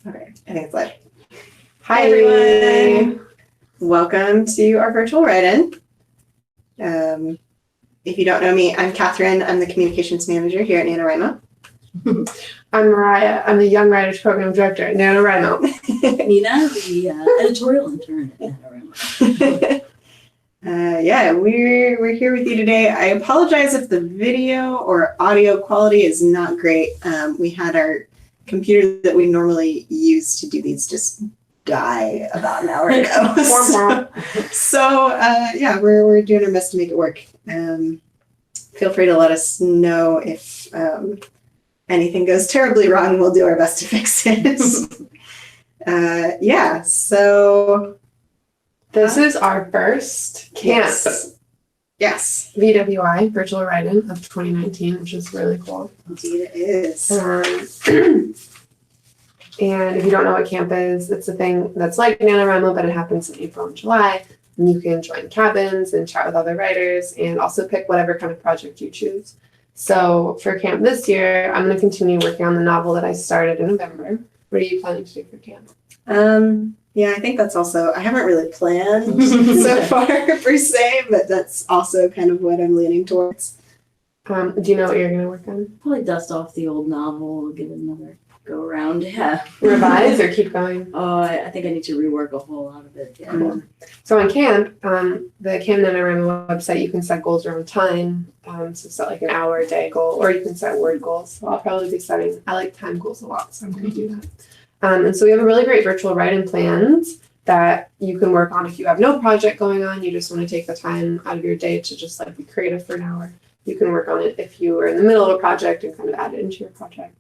Okay, I think it's live. Hi everyone! Welcome to our virtual write-in. If you don't know me, I'm Catherine. I'm the communications manager here at NaNoWriMo. I'm Mariah. I'm the Young Writers Program Director at NaNoWriMo. Nina, the editorial intern at NaNoWriMo. Yeah, we're here with you today. I apologize if the video or audio quality is not great. We had our computer that we normally use to do these just die about an hour ago. So yeah, we're doing our best to make it work. Feel free to let us know if anything goes terribly wrong. We'll do our best to fix it. Yeah, so this is our first camp. Yes. VWI, Virtual Write-In of 2019, which is really cool. Indeed it is. And if you don't know what camp is, it's a thing that's like NaNoWriMo, but it happens in April and July. And you can join cabins and chat with other writers and also pick whatever kind of project you choose. So for camp this year, I'm going to continue working on the novel that I started in November. What are you planning to do for camp? Yeah, I think that's also, I haven't really planned so far per se, but that's also kind of what I'm leaning towards. Do you know what you're going to work on? Probably dust off the old novel, give it another go around. Yeah. Revise or keep going? Oh, I think I need to rework a whole lot of it. Yeah. Cool. So on camp, the Camp NaNoWriMo website, you can set goals around time. So set like an hour a day goal, or you can set word goals. So I'll probably be setting, I like time goals a lot, so I'm going to do that. And so we have a really great virtual write-in plans that you can work on if you have no project going on. You just want to take the time out of your day to just like be creative for an hour. You can work on it if you are in the middle of a project and kind of add it into your project.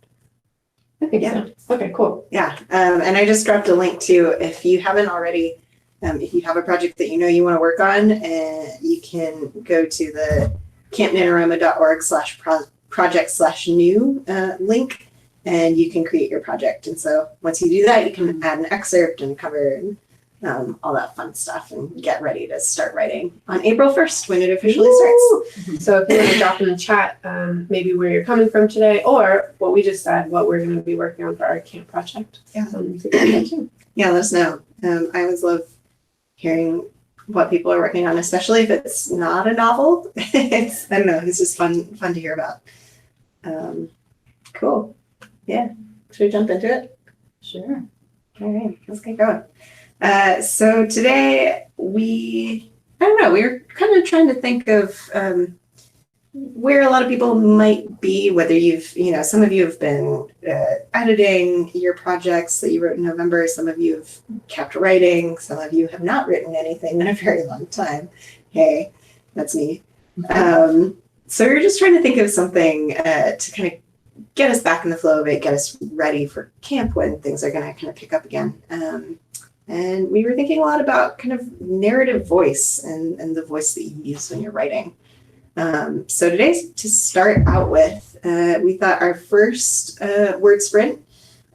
I think so. Okay, cool. Yeah, and I just dropped a link too. If you haven't already, if you have a project that you know you want to work on, you can go to the campnanowrimo.org/project/new link, and you can create your project. And so once you do that, you can add an excerpt and cover and all that fun stuff and get ready to start writing on April 1st when it officially starts. So if you want to drop in the chat maybe where you're coming from today or what we just said, what we're going to be working on for our camp project. Yeah, yeah, let us know. I always love hearing what people are working on, especially if it's not a novel. It's, I don't know, it's just fun to hear about. Cool. Yeah. Should we jump into it? Sure. All right, let's get going. So today we were kind of trying to think of where a lot of people might be, whether some of you have been editing your projects that you wrote in November, some of you have kept writing, some of you have not written anything in a very long time. Hey, that's me. So we were just trying to think of something to kind of get us back in the flow of it, get us ready for camp when things are going to kind of pick up again. And we were thinking a lot about kind of narrative voice and the voice that you use when you're writing. So today, to start out with, we thought our first word sprint,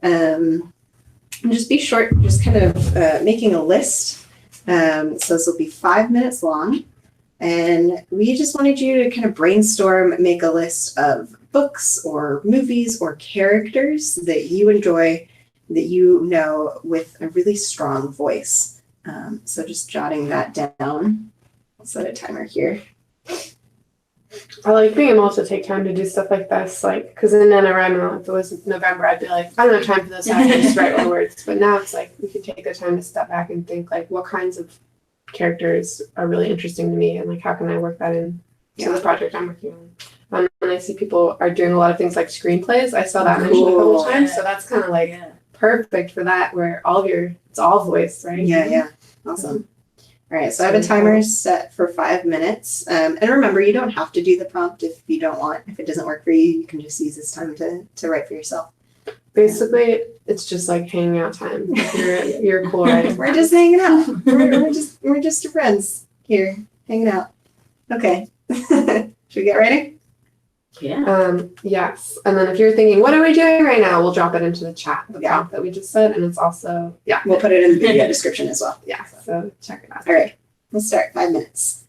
just be short, just kind of making a list. So this will be 5 minutes long. And we just wanted you to kind of brainstorm, make a list of books or movies or characters that you enjoy, that you know, with a really strong voice. So just jotting that down. I'll set a timer here. I like being able to take time to do stuff like this, like, because in NaNoWriMo, if it was November, I'd be like, I don't have time for this, I have to just write my words. But now it's like, we could take the time to step back and think, like, what kinds of characters are really interesting to me, and like, how can I work that in to the project I'm working on. And I see people are doing a lot of things like screenplays. I saw that mentioned a couple of times, so that's kind of like perfect for that, where it's all voice, right? Yeah, awesome. All right, so I have a timer set for 5 minutes. And remember, you don't have to do the prompt if you don't want. If it doesn't work for you, you can just use this time to write for yourself. Basically, it's just like hanging out time. You're cool, right? We're just hanging out. We're just your friends here, hanging out. Okay. Should we get ready? Yeah. Yes. And then if you're thinking, what are we doing right now? We'll drop it into the chat, the prompt that we just said. And it's also, we'll put it in the video description as well. Yeah. So check it out. All right. Let's start. 5 minutes.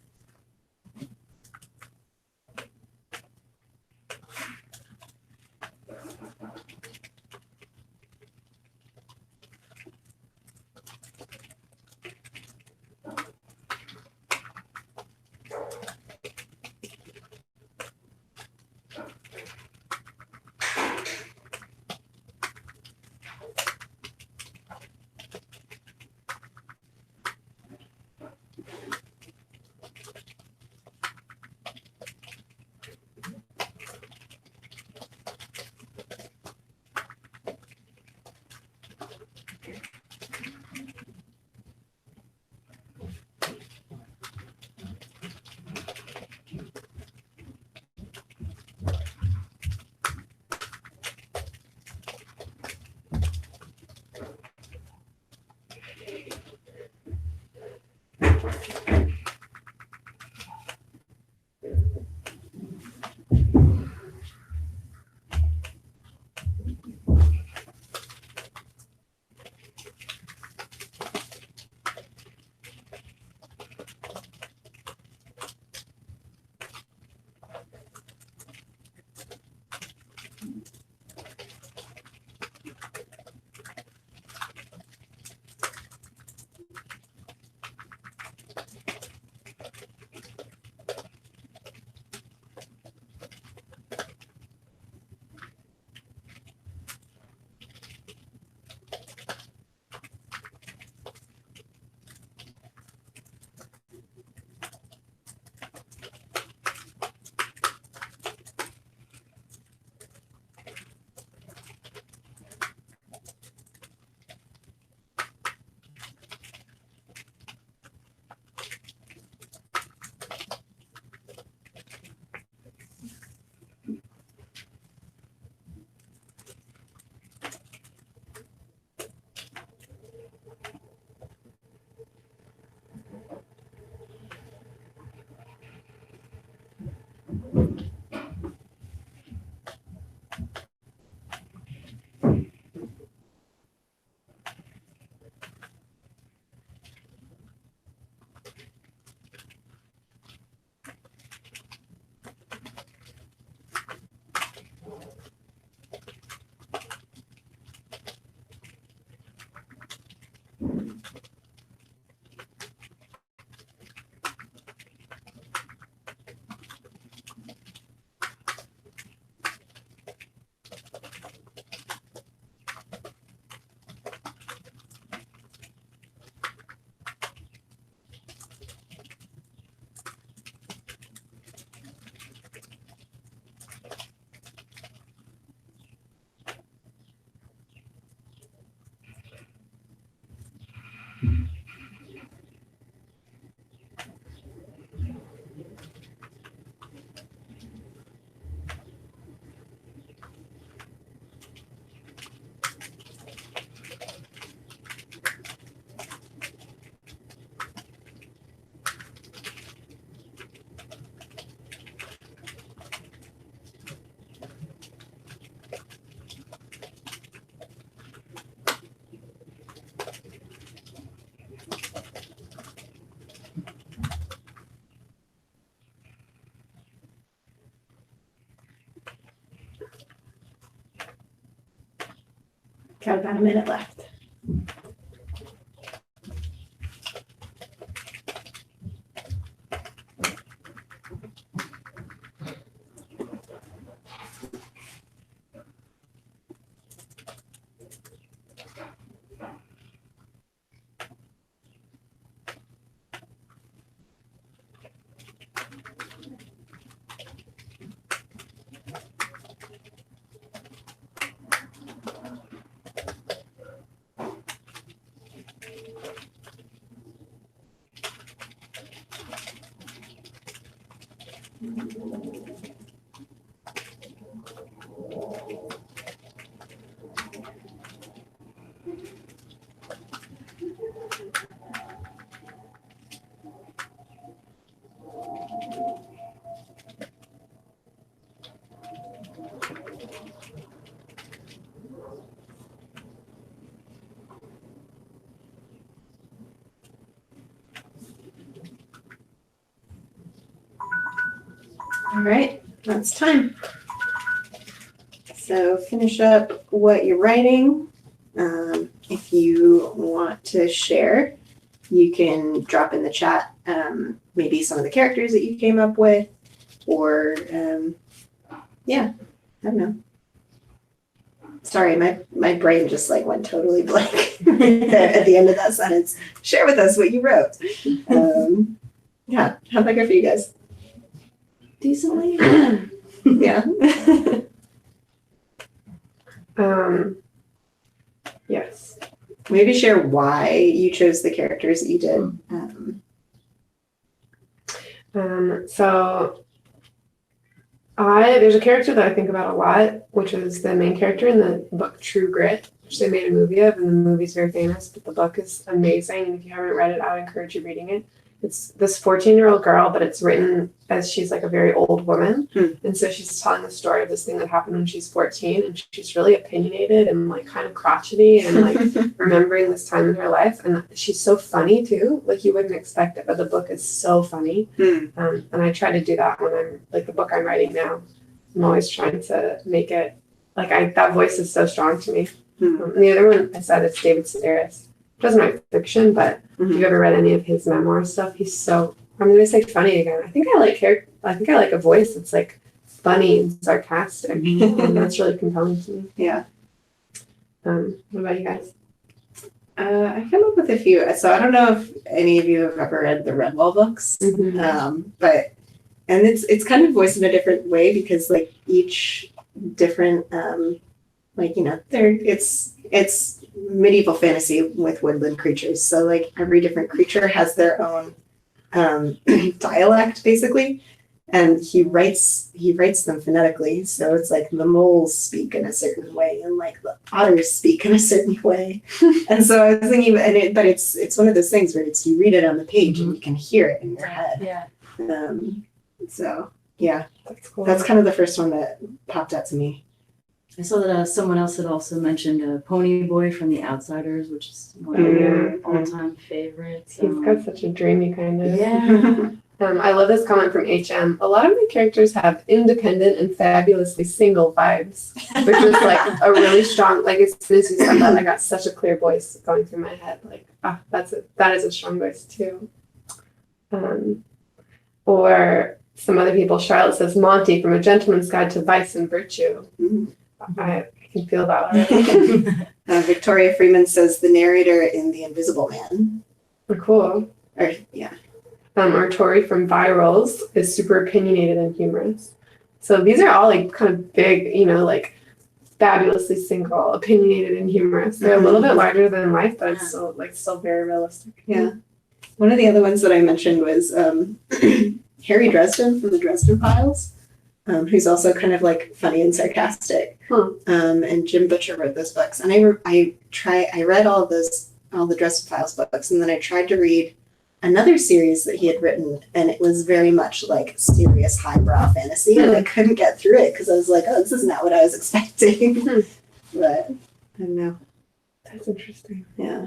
Got about a minute left. All right, that's time. So finish up what you're writing. If you want to share, you can drop in the chat maybe some of the characters that you came up with, or yeah, I don't know. Sorry, my brain just like went totally blank right there at the end of that sentence. Share with us what you wrote. Yeah, how'd that go for you guys? Decently. Yeah. Yes. Maybe share why you chose the characters that you did. So there's a character that I think about a lot, which is the main character in the book True Grit, which they made a movie of, and the movie's very famous, but the book is amazing. And if you haven't read it, I would encourage you reading it. it's this 14-year-old girl, but it's written as she's like a very old woman. And so she's telling the story of this thing that happened when she's 14, and she's really opinionated and like kind of crotchety and like remembering this time in her life. And she's so funny too. Like you wouldn't expect it, but the book is so funny. And I try to do that when I'm like the book I'm writing now. I'm always trying to make it like that voice is so strong to me. And the other one I said is David Sedaris. He doesn't write fiction, but if you've ever read any of his memoir stuff, he's so, I'm going to say funny again. I think I like a voice that's like funny and sarcastic. And that's really compelling to me. Yeah. What about you guys? I came up with a few. So I don't know if any of you have ever read the Redwall books, but it's kind of voiced in a different way because like each different it's medieval fantasy with woodland creatures. So like every different creature has their own dialect basically, and he writes them phonetically. So it's like the moles speak in a certain way and like the otters speak in a certain way. And so I was thinking, but it's one of those things where you read it on the page and you can hear it in your head. Yeah. So yeah, That's cool. that's kind of the first one that popped out to me. I saw that someone else had also mentioned Pony Boy from The Outsiders, which is one of my all-time favorites. He's got such a dreamy kind of. Yeah. I love this comment from HM. A lot of my characters have independent and fabulously single vibes, which is like a really strong, like as soon as you said that, I got such a clear voice going through my head. Like, that is a strong voice too. Or some other people, Charlotte says, Monty from A Gentleman's Guide to Vice and Virtue. I can feel that already. Victoria Freeman says the narrator in The Invisible Man. Cool. Or yeah. Or Tori from Virals is super opinionated and humorous. So these are all like kind of big, like fabulously single, opinionated and humorous. They're a little bit larger than life, but it's still very realistic. Yeah. One of the other ones that I mentioned was Harry Dresden from the Dresden Files, who's also kind of like funny and sarcastic. And Jim Butcher wrote those books. And I read all the Dresden Files books, and then I tried to read another series that he had written, and it was very much like serious highbrow fantasy, and I couldn't get through it because I was like, oh, this is not what I was expecting. But I don't know. That's interesting. Yeah.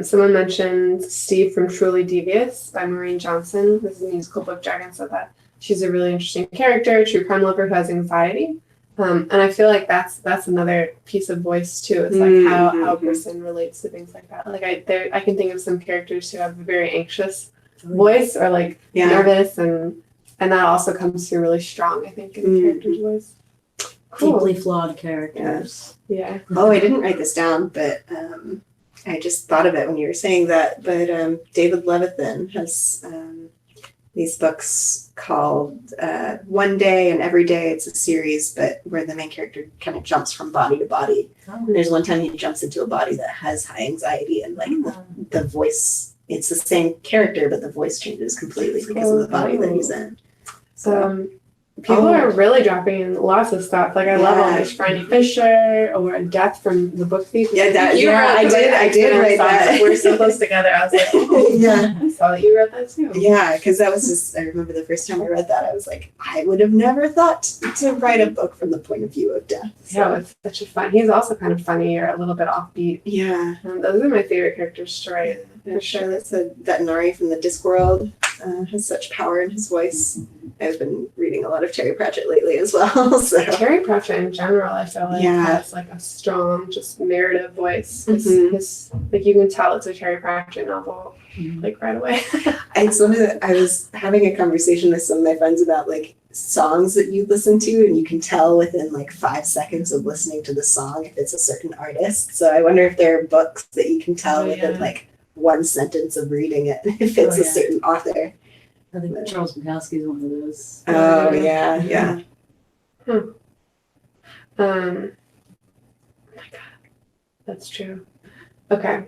Someone mentioned Steve from Truly Devious by Maureen Johnson. This is a musical book. Dragon said that. She's a really interesting character, true crime lover who has anxiety. And I feel like that's another piece of voice too. It's like how a person relates to things like that. Like I can think of some characters who have a very anxious voice or like nervous, and that also comes through really strong, I think, in the character's voice. Cool. Deeply flawed characters. Yeah. Oh, I didn't write this down, but I just thought of it when you were saying that. But David Levithan has these books called One Day and Every Day. It's a series, but where the main character kind of jumps from body to body. And there's one time he jumps into a body that has high anxiety, and like the voice, it's the same character, but the voice changes completely because of the body that he's in. So people are really dropping in lots of stuff. Like I love all this Franny Fisher or Death from the Book Thief. I did write that. We're so close together. I was like, I saw that you wrote that too. Yeah, because that was just, I remember the first time I read that, I was like, I would have never thought to write a book from the point of view of death. So. Yeah, it's such a fun. He's also kind of funny or a little bit offbeat. Yeah. Those are my favorite characters to write. For sure. That's a veterinary from the Discworld. Has such power in his voice. I've been reading a lot of Terry Pratchett lately as well. So Terry Pratchett in general, I feel like has like a strong, just narrative voice. His like you can tell it's a Terry Pratchett novel, like right away. I was having a conversation with some of my friends about like songs that you listen to, and you can tell within like 5 seconds of listening to the song if it's a certain artist. So I wonder if there are books that you can tell within like one sentence of reading it if it's a certain author. I think Charles Bukowski is one of those. Oh yeah. Oh my god, that's true. Okay.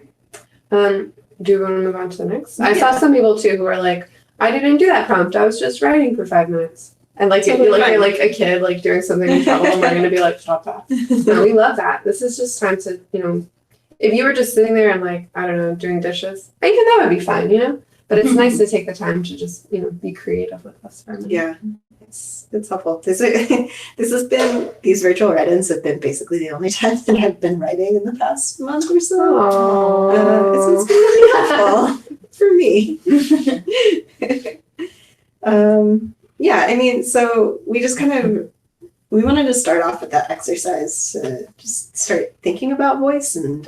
Do you want to move on to the next? I saw some people too who were like, I didn't do that prompt. I was just writing for 5 minutes. And like you're like a kid like doing something incredible, and we're gonna be like, stop that. No, we love that. This is just time to, if you were just sitting there and like, I don't know, doing dishes, even that would be fine, But it's nice to take the time to just, be creative with us for a minute. Yeah, it's helpful. This has been, these virtual write-ins have been basically the only time that I've been writing in the past month or so. So it's been really helpful for me. Yeah, I mean, so we just we wanted to start off with that exercise to just start thinking about voice and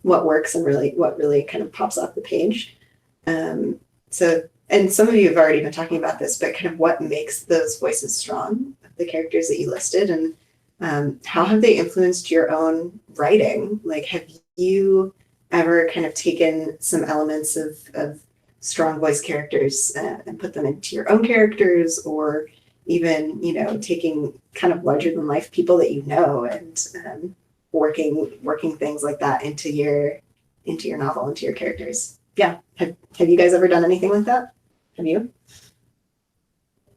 what works and what really kind of pops off the page. And some of you have already been talking about this, but kind of what makes those voices strong, the characters that you listed, and how have they influenced your own writing? Like, have you ever kind of taken some elements of strong voice characters and put them into your own characters, or even, taking kind of larger than life people that you know and working things like that into your novel, into your characters? Yeah. Have you guys ever done anything like that? Have you?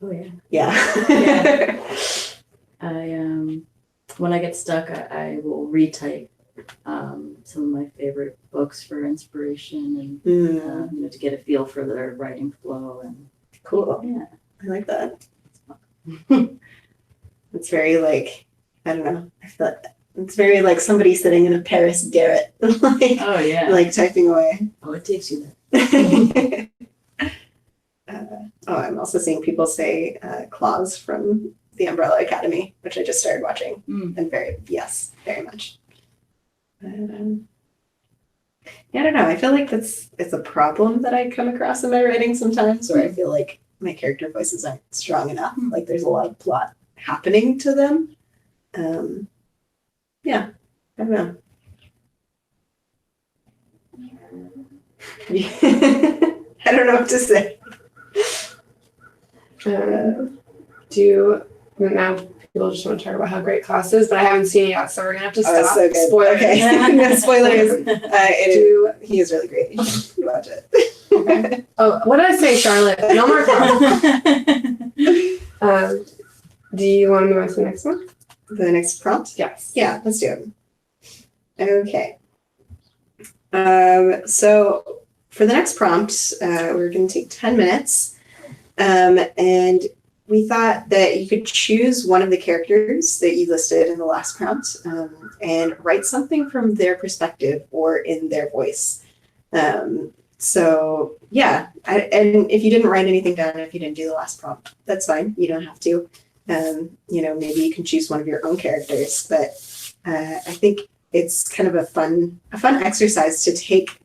Oh yeah. Yeah. I when I get stuck, I will retype some of my favorite books for inspiration and to get a feel for their writing flow and Cool. yeah. I like that. It's very like, I don't know. I feel like it's very like somebody sitting in a Paris garret, like, Oh yeah. like typing away. Oh, it takes you there. I'm also seeing people say Claus from the Umbrella Academy, which I just started watching, and very much. Yeah, I don't know. I feel like it's a problem that I come across in my writing sometimes, where I feel like my character voices aren't strong enough. Like there's a lot of plot happening to them. Yeah, I don't know. I don't know what to say. Now people just want to talk about how great class is, but I haven't seen it yet, so we're gonna have to Oh, it's stop. so good. Spoilers. Okay. No spoilers. He is really great. You watch it. Okay. Oh, what did I say, Charlotte? No more comments. Do you want to move on to the next one? The next prompt? Yes. Yeah, let's do it. Okay. So for the next prompt, we're going to take 10 minutes. And we thought that you could choose one of the characters that you listed in the last prompt and write something from their perspective or in their voice. So yeah, and if you didn't write anything down, if you didn't do the last prompt, that's fine. You don't have to. Maybe you can choose one of your own characters, but I think it's kind of a fun exercise to take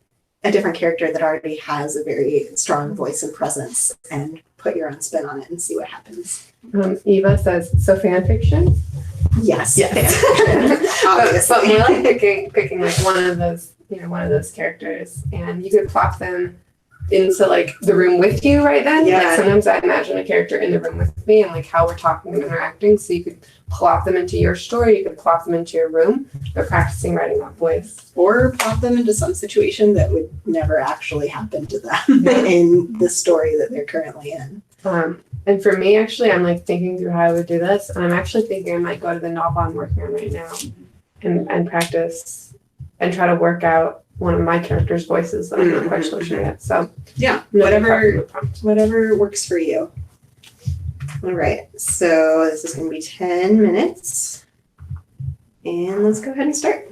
a different character that already has a very strong voice and presence and put your own spin on it and see what happens. Eva says, so fan fiction? Yes. But more like picking like one of those characters, and you could plop them into like the room with you right then. Yeah. Like sometimes I imagine a character in the room with me and like how we're talking and interacting. So you could plop them into your story, you could plop them into your room, but practicing writing that voice. Or plop them into some situation that would never actually happen to them in the story that they're currently in. And for me, actually, I'm like thinking through how I would do this, and I'm actually thinking I might go to the novel I'm working on right now and practice and try to work out one of my characters' voices that I'm not quite sure yet. So yeah, whatever works for you. All right, so this is going to be 10 minutes, and let's go ahead and start.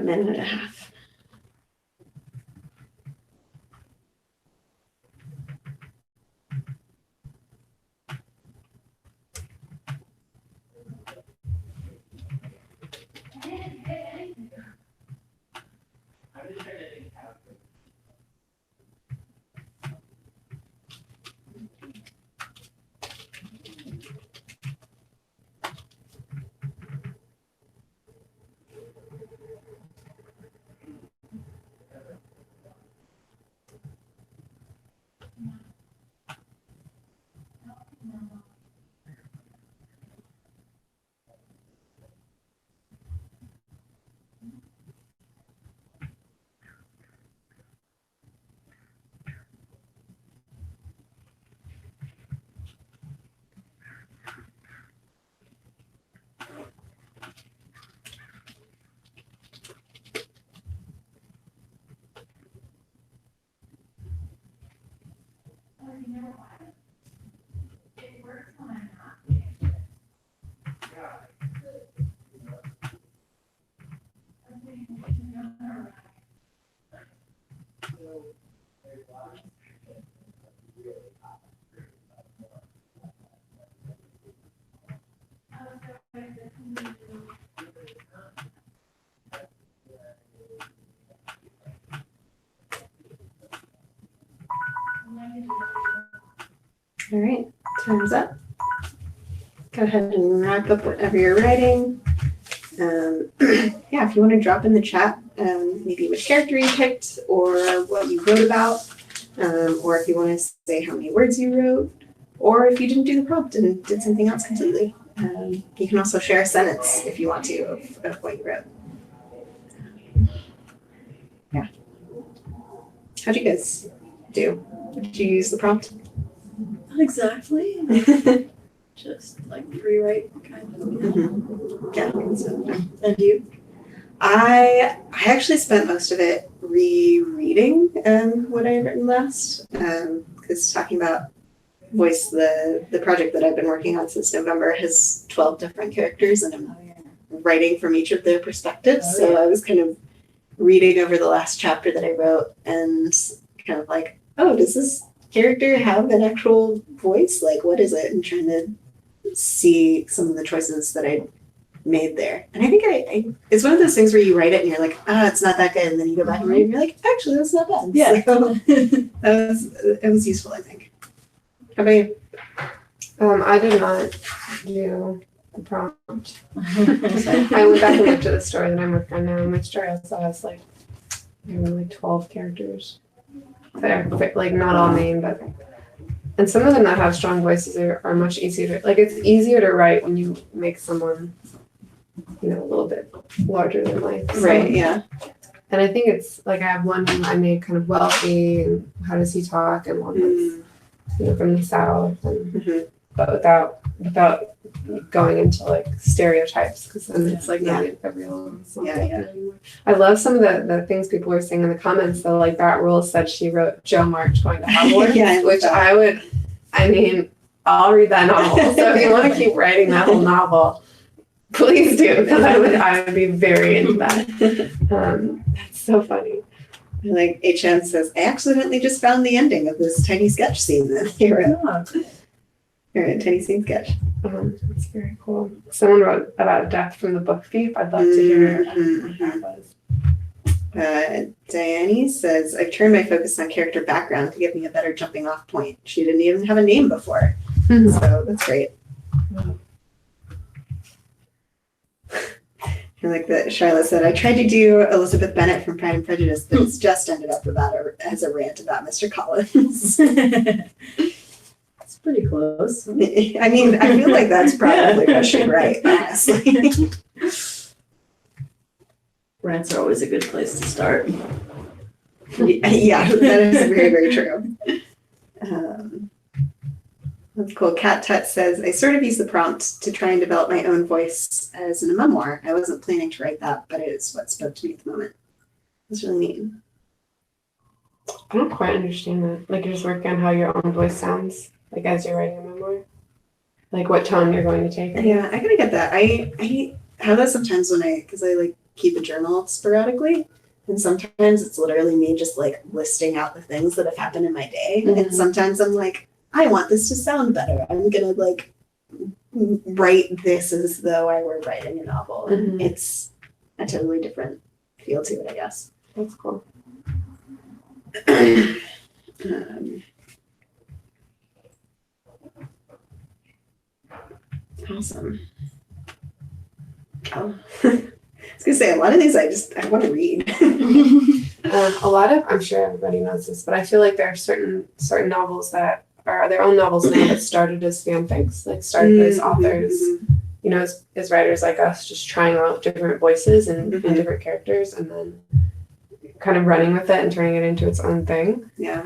a minute and a half. All right, time's up. Go ahead and wrap up whatever you're writing. Yeah, if you want to drop in the chat, maybe which character you picked or what you wrote about, or if you want to say how many words you wrote, or if you didn't do the prompt and did something else completely. You can also share a sentence if you want to of what you wrote. Yeah. How'd you guys do? Did you use the prompt? Not exactly. Just like rewrite kind of. Yeah. And you? I actually spent most of it rereading what I had written last, because talking about voice, the project that I've been working on since November has 12 different characters, and I'm writing from each of their perspectives. So I was kind of reading over the last chapter that I wrote and kind of like, oh, does this character have an actual voice? Like, what is it? And trying to see some of the choices that I made there. And I think it's one of those things where you write it and you're like, it's not that good. And then you go back and read it and you're like, actually, that's not bad. Yeah. So it was useful, I think. How about you? I did not do the prompt. I went back and looked at the story that I'm working on now, and my story also has like 12 characters that are like not all named, but and some of them that have strong voices are much easier to, like, it's easier to write when you make someone, a little bit larger than life. Right, yeah. And I think it's like I have one who I made kind of wealthy, and how does he talk, and one that's from the South, and but without going into like stereotypes, because then it's like not everyone. Yeah. I love some of the things people were saying in the comments. So like Bat Rule said she wrote Joe March going to Hogwarts, which I'll read that novel. So if you want to keep writing that whole novel, please do, because I would be very into that. That's so funny. Like HN says, I accidentally just found the ending of this tiny sketch scene that he wrote. Or a tiny scene sketch. That's very cool. Someone wrote about Death from the Book Thief. I'd love to hear what that was. Diane says, I've turned my focus on character background to give me a better jumping off point. She didn't even have a name before. So that's great. And like that Charlotte said, I tried to do Elizabeth Bennet from Pride and Prejudice, but it's just ended up as a rant about Mr. Collins. It's pretty close. I mean, I feel like that's probably what she write, honestly. Rants are always a good place to start. Yeah, that is very, very true. That's cool. Cat Tut says, I sort of used the prompt to try and develop my own voice as in a memoir. I wasn't planning to write that, but it is what spoke to me at the moment. It's really neat. I don't quite understand that. Like, you're just working on how your own voice sounds, like as you're writing a memoir? Like what tone you're going to take? Yeah, I gotta get that. I have that sometimes because I like keep a journal sporadically. And sometimes it's literally me just like listing out the things that have happened in my day. And sometimes I'm like, I want this to sound better. I'm gonna like write this as though I were writing a novel. And it's a totally different feel to it, I guess. That's cool. Awesome. Oh. I was gonna say a lot of these I want to read. A lot of, I'm sure everybody knows this, but I feel like there are certain novels that are their own novels now that started as fanfics, like started as authors, you know, as writers like us, just trying out different voices and different characters, and then kind of running with it and turning it into its own thing. Yeah.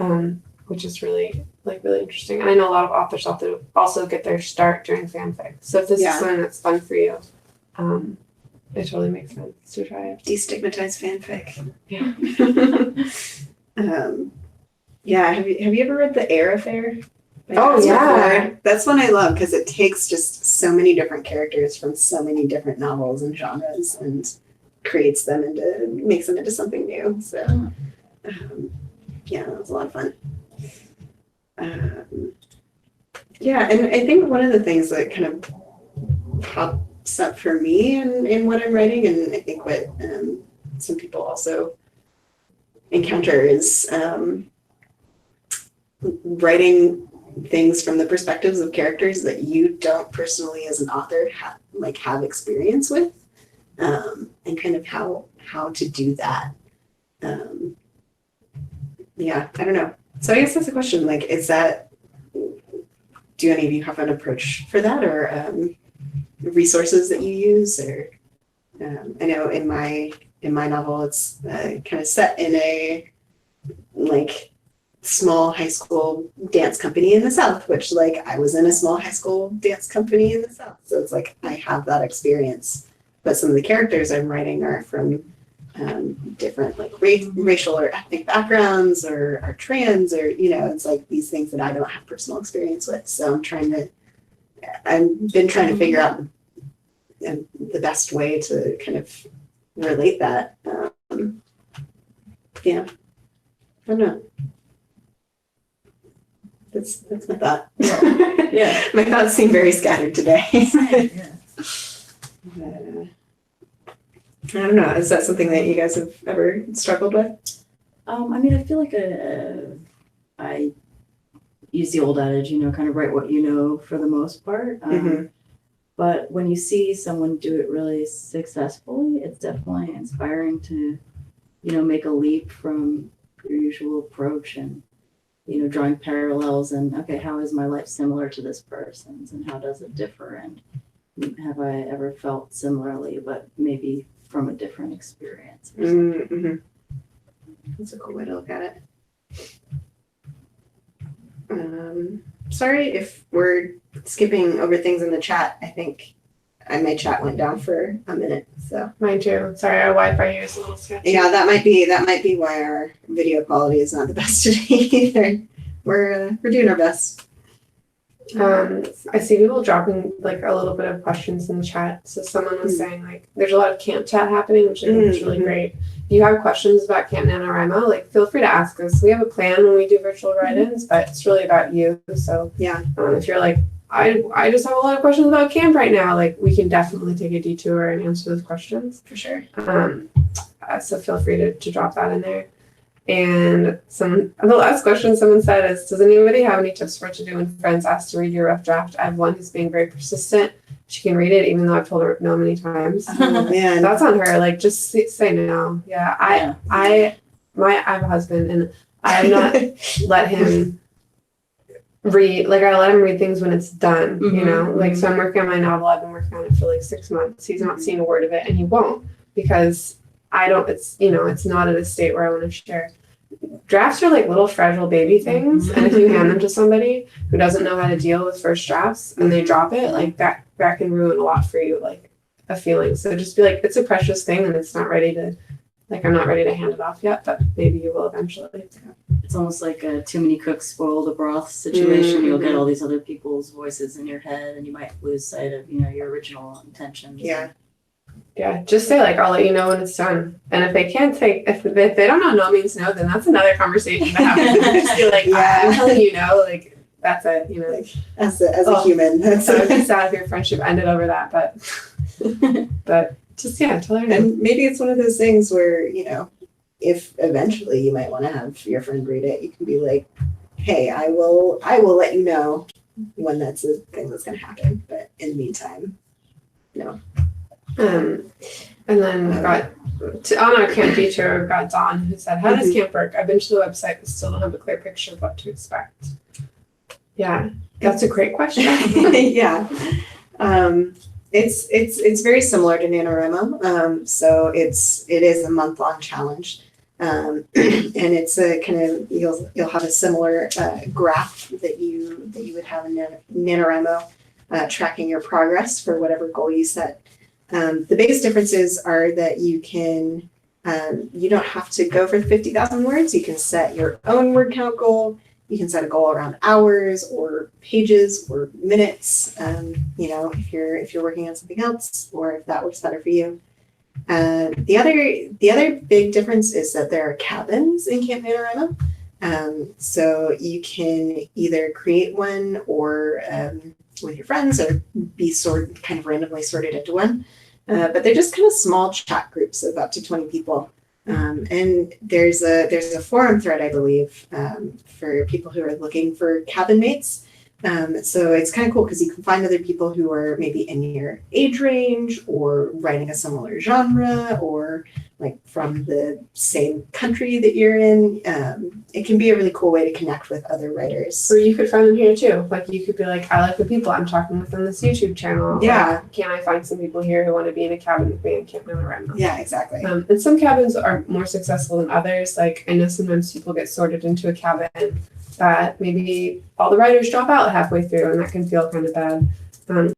Which is really interesting. And I know a lot of authors also get their start doing fanfic. So if this is something that's fun for you, it totally makes sense to try it. Destigmatize fanfic. Yeah. Yeah. Have you ever read The Air Affair? Oh, yeah. That's one I love because it takes just so many different characters from so many different novels and genres and makes them into something new. So yeah, that was a lot of fun. Yeah, and I think one of the things that kind of pops up for me in what I'm writing, and I think what some people also encounter, is writing things from the perspectives of characters that you don't personally as an author have experience with, and kind of how to do that. Yeah, I don't know. So I guess that's a question. Like, do any of you have an approach for that, or resources that you use? Or I know in my novel, it's kind of set in a like small high school dance company in the South, which like I was in a small high school dance company in the South, so it's like I have that experience. But some of the characters I'm writing are from different like racial or ethnic backgrounds, or are trans, or it's like these things that I don't have personal experience with. So I've been trying to figure out the best way to kind of relate that. Yeah, I don't know. That's my thought. Yeah. My thoughts seem very scattered today. Yeah. I don't know. Is that something that you guys have ever struggled with? I mean, I feel like I use the old adage, kind of write what you know for the most part. But when you see someone do it really successfully, it's definitely inspiring to, make a leap from your usual approach and, drawing parallels and, okay, how is my life similar to this person's and how does it differ? And have I ever felt similarly, but maybe from a different experience or something. That's a cool way to look at it. Sorry if we're skipping over things in the chat. I think my chat went down for a minute. So mine too. Sorry, our Wi-Fi here is a little sketchy. Yeah, that might be why our video quality is not the best today either. We're doing our best. I see people dropping like a little bit of questions in the chat. So someone was saying like there's a lot of camp chat happening, which I think is really great. If you have questions about Camp NaNoWriMo, like feel free to ask us. We have a plan when we do virtual write-ins, but it's really about you. So yeah, if you're like, I just have a lot of questions about camp right now, like we can definitely take a detour and answer those questions. For sure. So feel free to drop that in there. And the last question someone said is, does anybody have any tips for what to do when friends ask to read your rough draft? I have one who's being very persistent. She can read it even though I've told her no many times. Oh, man. That's on her. Like, just say no. Yeah. I have a husband and I have not let him read. Like, I let him read things when it's done, Like, so I'm working on my novel. I've been working on it for like 6 months. He's not seen a word of it and he won't because it's not at a state where I want to share. Drafts are like little fragile baby things, and if you hand them to somebody who doesn't know how to deal with first drafts and they drop it, like that can ruin a lot for you, like a feeling. So just be like, it's a precious thing, and it's not ready to, like, I'm not ready to hand it off yet, but maybe you will eventually. It's almost like a too many cooks spoil the broth situation. You'll get all these other people's voices in your head, and you might lose sight of your original intentions. Yeah. Yeah, just say like, I'll let you know when it's done. And if they can't if they don't know no means no, then that's another conversation to have. Just be like, Yeah. I'm telling you no, like that's it, you know. Like, as a human, that's So I'd be sad if your friendship ended over that, but just tell her no. and maybe it's one of those things where, you know, if eventually you might want to have your friend read it, you can be like, hey, I will let you know when that's a thing that's going to happen. But in the meantime, no. And then we've got on our camp feature, we've got Dawn who said, how does camp work? I've been to the website but still don't have a clear picture of what to expect. Yeah, that's a great question. Yeah. It's very similar to NaNoWriMo. So it is a month-long challenge. And it's a kind of, you'll have a similar graph that you would have in NaNoWriMo, tracking your progress for whatever goal you set. The biggest differences are that you can, you don't have to go for 50,000 words. You can set your own word count goal. You can set a goal around hours or pages or minutes. You know, if you're working on something else, or if that works better for you. The other big difference is that there are cabins in Camp NaNoWriMo. So you can either create one or with your friends, or be kind of randomly sorted into one. But they're just kind of small chat groups of up to 20 people. And there's a forum thread, I believe, for people who are looking for cabin mates. So it's kind of cool because you can find other people who are maybe in your age range or writing a similar genre, or like from the same country that you're in. It can be a really cool way to connect with other writers. Or you could find them here too. Like you could be like, I like the people I'm talking with on this YouTube channel. Yeah. Like, can I find some people here who want to be in a cabin with me in Camp NaNoWriMo? Yeah, exactly. And some cabins are more successful than others. Like I know sometimes people get sorted into a cabin that maybe all the writers drop out halfway through, and that can feel kind of bad.